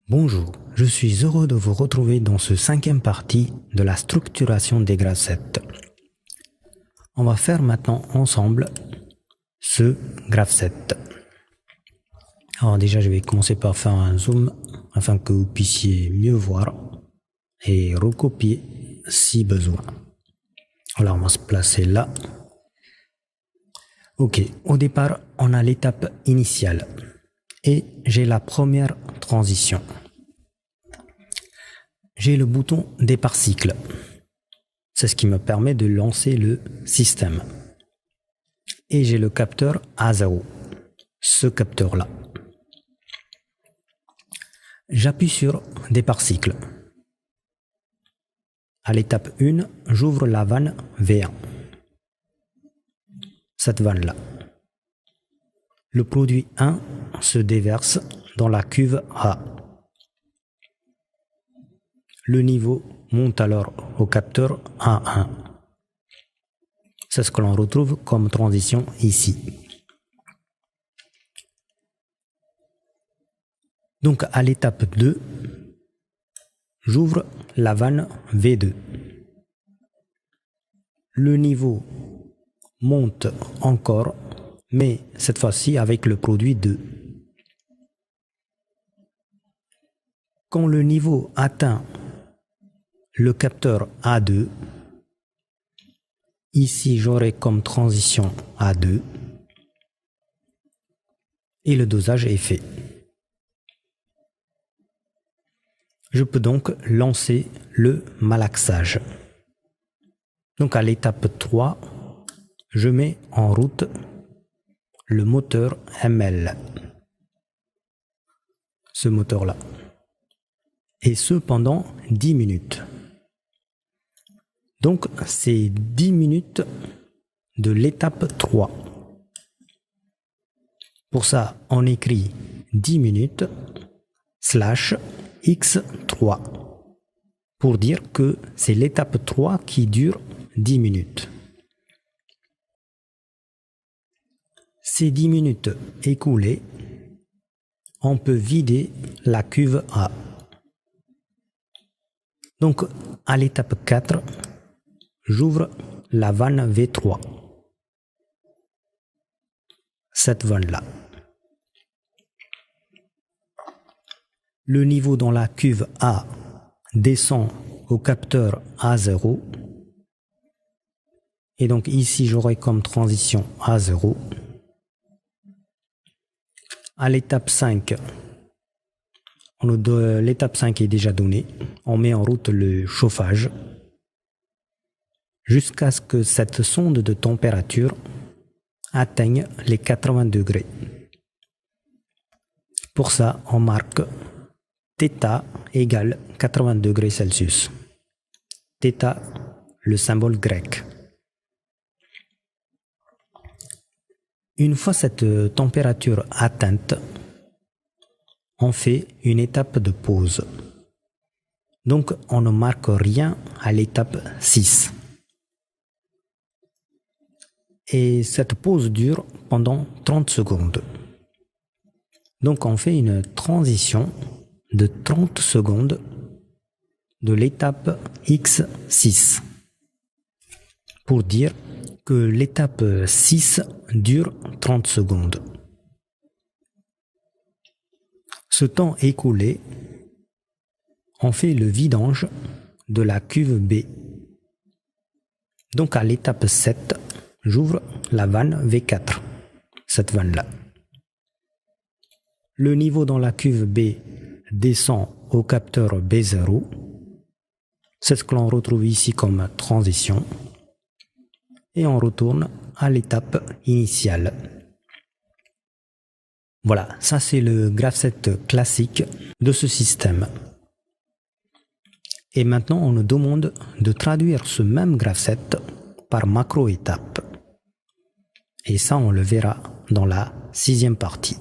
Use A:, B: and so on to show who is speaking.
A: Bonjour, je suis heureux de vous retrouver dans ce 5e partie de la structuration des graphes. On va faire maintenant ensemble ce graphe. Alors déjà, je vais commencer par faire un zoom afin que vous puissiez mieux voir et recopier si besoin. Alors on va se placer là. Ok, au départ, on a l'étape initiale et j'ai la première transition. J'ai le bouton départ cycle. C'est ce qui me permet de lancer le système. Et j'ai le capteur A0, ce capteur-là. J'appuie sur départ cycle. À l'étape 1, j'ouvre la vanne V1. Cette vanne-là. Le produit 1 se déverse dans la cuve A. Le niveau monte alors au capteur A1. C'est ce que l'on retrouve comme transition ici. Donc à l'étape 2, j'ouvre la vanne V2. Le niveau monte encore, mais cette fois-ci avec le produit 2. Quand le niveau atteint le capteur A2, ici j'aurai comme transition A2 et le dosage est fait. Je peux donc lancer le malaxage. Donc à l'étape 3, je mets en route le moteur ML. Ce moteur-là. Et ce pendant 10 minutes. Donc c'est 10 minutes de l'étape 3. Pour ça, on écrit 10 minutes / x3 pour dire que c'est l'étape 3 qui dure 10 minutes. Ces 10 minutes écoulées, on peut vider la cuve A. Donc à l'étape 4, j'ouvre la vanne V3. Cette vanne-là. Le niveau dans la cuve A descend au capteur A0. Et donc ici, j'aurai comme transition A0. À l'étape 5, l'étape 5 est déjà donnée. On met en route le chauffage jusqu'à ce que cette sonde de température atteigne les 80 degrés. Pour ça, on marque θ égale 80 degrés Celsius. θ, le symbole grec. Une fois cette température atteinte, on fait une étape de pause. Donc, on ne marque rien à l'étape 6. Et cette pause dure pendant 30 secondes. Donc, on fait une transition de 30 secondes de l'étape X6 pour dire que l'étape 6 dure 30 secondes. Ce temps écoulé, on fait le vidange de la cuve B. Donc à l'étape 7, j'ouvre la vanne V4, cette vanne-là. Le niveau dans la cuve B descend au capteur B0. C'est ce que l'on retrouve ici comme transition. Et on retourne à l'étape initiale. Voilà, ça c'est le graphe classique de ce système. Et maintenant, on nous demande de traduire ce même graphe par macro-étape. Et ça, on le verra dans la 6e partie.